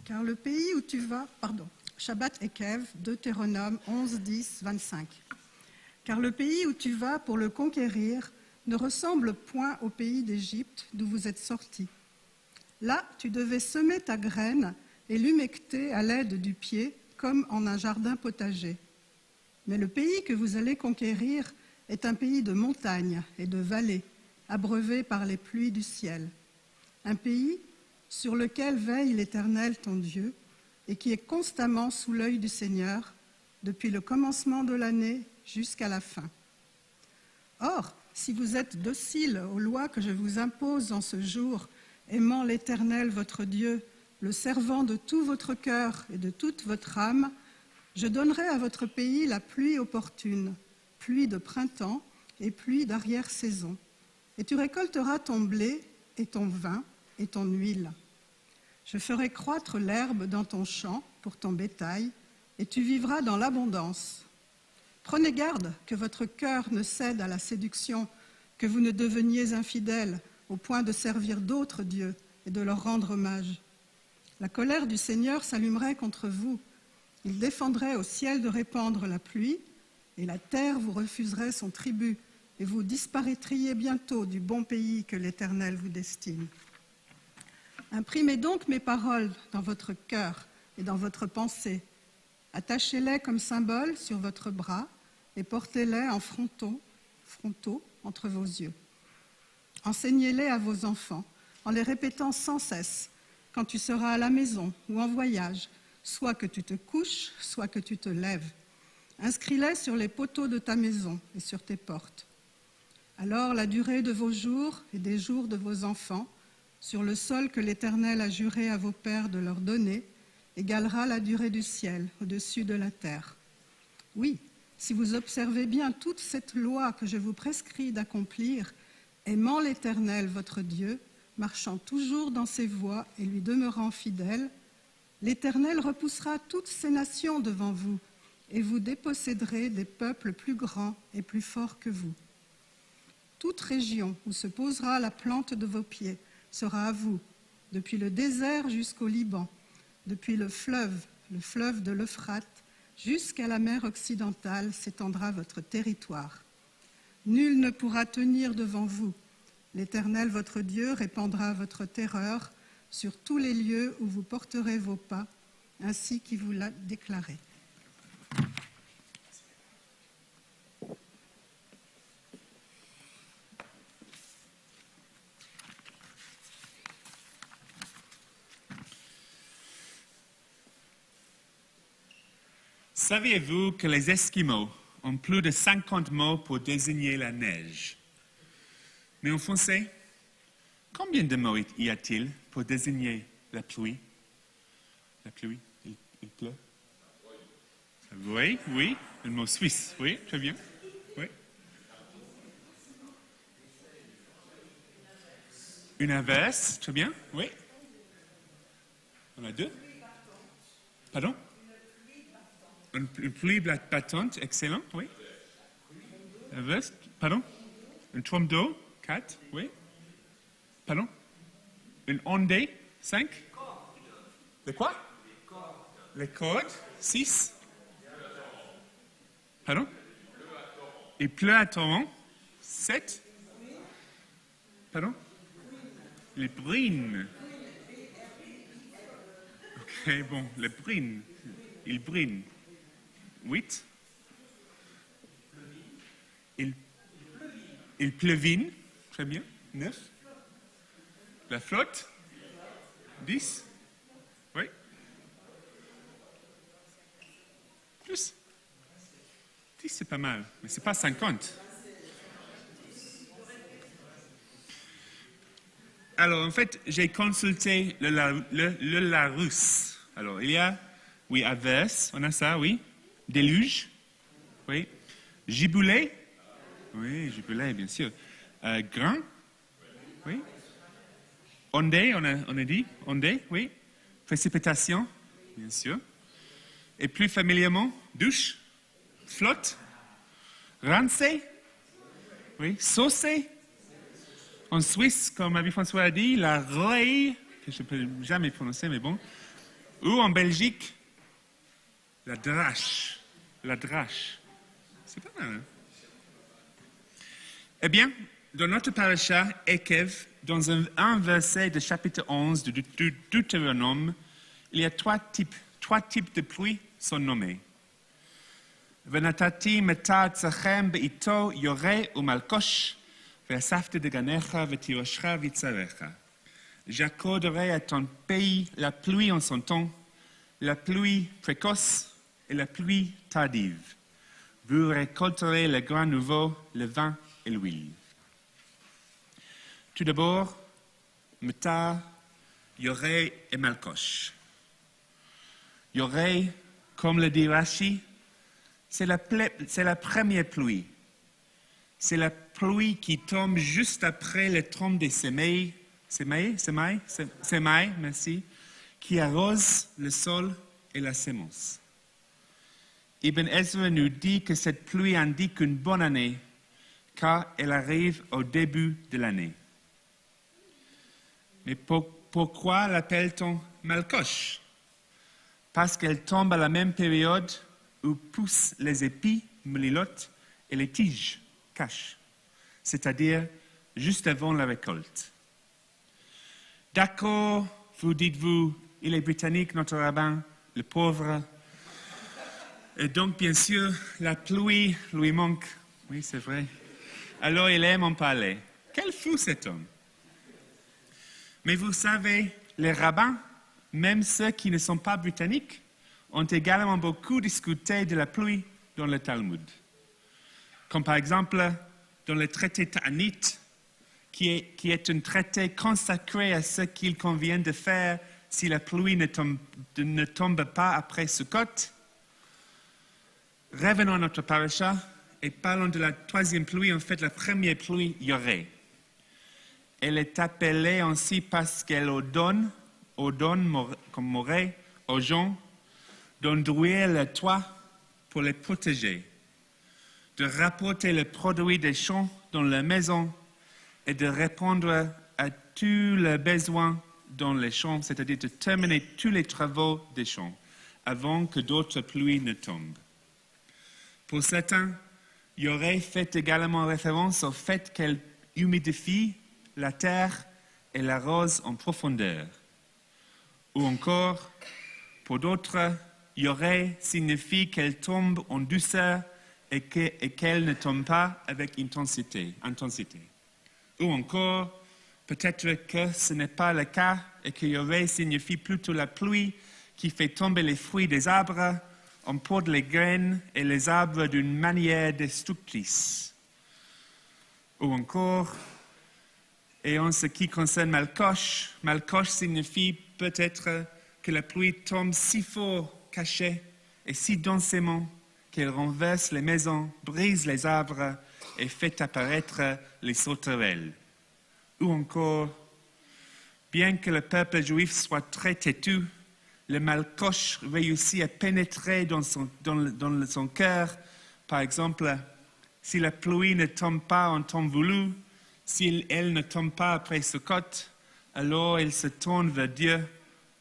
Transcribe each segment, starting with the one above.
Car le pays où tu vas, Shabbat Ekev, Deutéronome 11, 10, 25. Car le pays où tu vas pour le conquérir ne ressemble point au pays d'Égypte d'où vous êtes sortis. Là, tu devais semer ta graine et l'humecter à l'aide du pied, comme en un jardin potager. Mais le pays que vous allez conquérir est un pays de montagnes et de vallées, abreuvé par les pluies du ciel. Un pays sur lequel veille l'Éternel ton Dieu et qui est constamment sous l'œil du Seigneur depuis le commencement de l'année jusqu'à la fin. Or, si vous êtes dociles aux lois que je vous impose en ce jour, aimant l'Éternel votre Dieu, le servant de tout votre cœur et de toute votre âme, je donnerai à votre pays la pluie opportune, pluie de printemps et pluie d'arrière-saison. Et tu récolteras ton blé et ton vin et ton huile. Je ferai croître l'herbe dans ton champ pour ton bétail, et tu vivras dans l'abondance. Prenez garde que votre cœur ne cède à la séduction, que vous ne deveniez infidèles au point de servir d'autres dieux et de leur rendre hommage. La colère du Seigneur s'allumerait contre vous. Il défendrait au ciel de répandre la pluie, et la terre vous refuserait son tribut, et vous disparaîtriez bientôt du bon pays que l'Éternel vous destine. Imprimez donc mes paroles dans votre cœur et dans votre pensée. Attachez-les comme symbole sur votre bras et portez-les en frontaux entre vos yeux. Enseignez-les à vos enfants en les répétant sans cesse quand tu seras à la maison ou en voyage, soit que tu te couches, soit que tu te lèves. Inscris-les sur les poteaux de ta maison et sur tes portes. Alors la durée de vos jours et des jours de vos enfants, sur le sol que l'Éternel a juré à vos pères de leur donner, égalera la durée du ciel au-dessus de la terre. Oui, si vous observez bien toute cette loi que je vous prescris d'accomplir, aimant l'Éternel votre Dieu, marchant toujours dans ses voies et lui demeurant fidèle, l'Éternel repoussera toutes ces nations devant vous, et vous déposséderez des peuples plus grands et plus forts que vous. Toute région où se posera la plante de vos pieds sera à vous, depuis le désert jusqu'au Liban, depuis le fleuve de l'Euphrate, jusqu'à la mer occidentale s'étendra votre territoire. Nul ne pourra tenir devant vous. L'Éternel, votre Dieu, répandra votre terreur sur tous les lieux où vous porterez vos pas, ainsi qu'il vous l'a déclaré. Saviez-vous que les Esquimaux ont plus de 50 mots pour désigner la neige? Mais en français, combien de mots y a-t-il pour désigner la pluie? La pluie, il pleut? Oui, oui, le mot suisse, oui, très bien. Oui. Une averse, très bien, oui. On a deux. Pardon? Une pluie battante, excellent, oui. Averse, pardon? Une trompe d'eau, 4, oui. Pardon? Une ondée, 5. De quoi? Les cordes, 6. Pardon? Il pleut à torrent, 7. Pardon? Les brines. Ok, bon, les brines. Il brine. 8. Il pleuvine. Très bien. 9. La flotte. 10. Oui. Plus. 10, c'est pas mal, mais c'est pas 50. Alors, en fait, j'ai consulté le Larousse. Alors, il y a, oui, averse, on a ça, oui. Déluge, oui. Giboulée, oui, giboulée, bien sûr. Grain, oui. Ondée, on a dit, ondée, oui. Précipitation, bien sûr. Et plus familièrement, douche, flotte, rincée, oui. Saucée. En Suisse, comme Marie-François a dit, la roye, que je ne peux jamais prononcer, mais bon. Ou en Belgique, la drache. La drache. C'est pas mal, hein? Eh bien, dans notre paracha, Ekev, dans un verset de chapitre 11 de Deutéronome, il y a trois types de pluie sont nommés. Venatati meta tzachem beito yore umalkosh ve'asafte de ganecha ve'tiroshcha vitzarecha. J'accorderai à ton pays la pluie en son temps, la pluie précoce et la pluie tardive. Vous récolterez le grain nouveau, le vin et l'huile. Tout d'abord, Meta, Yoré et Malkosh. Yoré, comme le dit Rashi, c'est la première pluie. C'est la pluie qui tombe juste après le trompe des semailles, merci, qui arrose le sol et la sémence. Ibn Ezra nous dit que cette pluie indique une bonne année, car elle arrive au début de l'année. Mais pourquoi l'appelle-t-on Malkosh? Parce qu'elle tombe à la même période où poussent les épis, melilotes, et les tiges, caches, c'est-à-dire juste avant la récolte. D'accord, vous dites-vous, il est britannique, notre rabbin, le pauvre. Et donc, bien sûr, la pluie lui manque. Oui, c'est vrai. Alors, il aime en parler. Quel fou cet homme! Mais vous savez, les rabbins, même ceux qui ne sont pas britanniques, ont également beaucoup discuté de la pluie dans le Talmud. Comme par exemple dans le traité Ta'anit, qui est un traité consacré à ce qu'il convient de faire si la pluie ne tombe pas après Sukkot. Revenons à notre paracha et parlons de la troisième pluie, en fait la première pluie, Yoré. Elle est appelée ainsi parce qu'elle ordonne comme Morée, aux gens d'endouiller le toit pour les protéger, de rapporter le produit des champs dans la maison et de répondre à tous les besoins dans les champs, c'est-à-dire de terminer tous les travaux des champs avant que d'autres pluies ne tombent. Pour certains, Yoré fait également référence au fait qu'elle humidifie la terre et l'arrose en profondeur. Ou encore, pour d'autres, Yoré signifie qu'elle tombe en douceur et qu'elle ne tombe pas avec intensité. Ou encore, peut-être que ce n'est pas le cas et que Yoré signifie plutôt la pluie qui fait tomber les fruits des arbres, emporte les graines et les arbres d'une manière destructrice. Ou encore, et en ce qui concerne Malkosh, Malkosh signifie peut-être que la pluie tombe si fort, cachée et si densément qu'elle renverse les maisons, brise les arbres et fait apparaître les sauterelles. Ou encore, bien que le peuple juif soit très têtu, le Malkosh réussit à pénétrer dans son cœur. Par exemple, si la pluie ne tombe pas en temps voulu, si elle ne tombe pas après Sukkot, alors il se tourne vers Dieu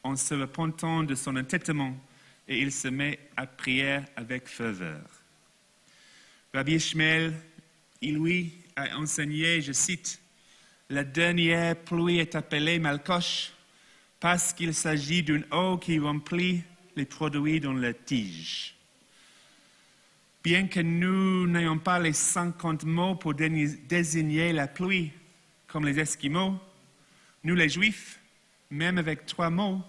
en se repentant de son entêtement et il se met à prier avec ferveur. Rabbi Ishmael, il lui a enseigné, je cite, « La dernière pluie est appelée Malkosh parce qu'il s'agit d'une eau qui remplit les produits dans la tige. » Bien que nous n'ayons pas les 50 mots pour désigner la pluie, comme les Esquimaux, nous les Juifs, même avec 3 mots,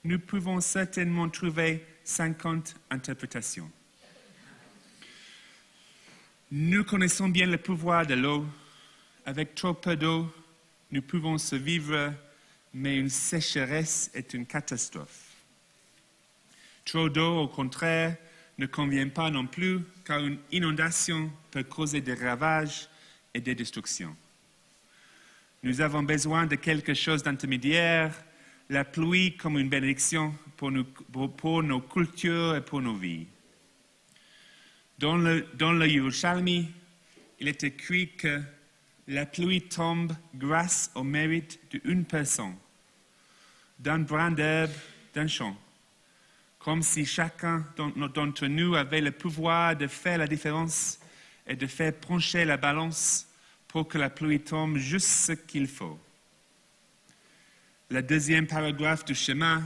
nous pouvons certainement trouver 50 interprétations. Nous connaissons bien le pouvoir de l'eau. Avec trop peu d'eau, nous pouvons survivre, mais une sécheresse est une catastrophe. Trop d'eau, au contraire, ne convient pas non plus, car une inondation peut causer des ravages et des destructions. Nous avons besoin de quelque chose d'intermédiaire, la pluie comme une bénédiction pour nos cultures et pour nos vies. Dans le Yerushalmi, il est écrit que la pluie tombe grâce au mérite d'une personne, d'un brin d'herbe, d'un champ, comme si chacun d'entre nous avait le pouvoir de faire la différence et de faire pencher la balance pour que la pluie tombe juste ce qu'il faut. Le deuxième paragraphe du schéma,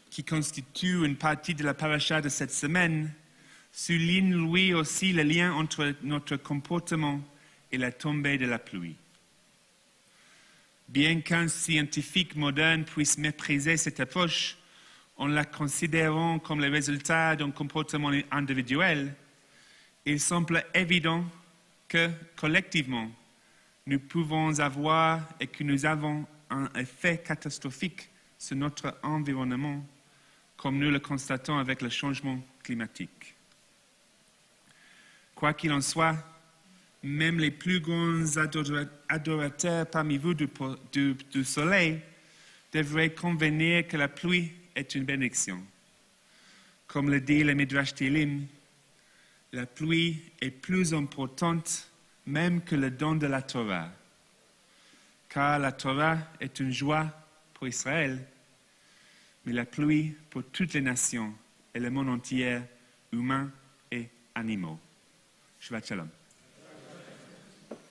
qui constitue une partie de la paracha de cette semaine, souligne lui aussi le lien entre notre comportement et la tombée de la pluie. Bien qu'un scientifique moderne puisse mépriser cette approche en la considérant comme le résultat d'un comportement individuel, il semble évident que, collectivement, nous pouvons avoir et que nous avons un effet catastrophique sur notre environnement, comme nous le constatons avec le changement climatique. Quoi qu'il en soit, même les plus grands adorateurs parmi vous du soleil devraient convenir que la pluie est une bénédiction. Comme le dit le Midrash Tehillim, la pluie est plus importante même que le don de la Torah, car la Torah est une joie pour Israël, mais la pluie pour toutes les nations et le monde entier, humains et animaux. Shabbat Shalom.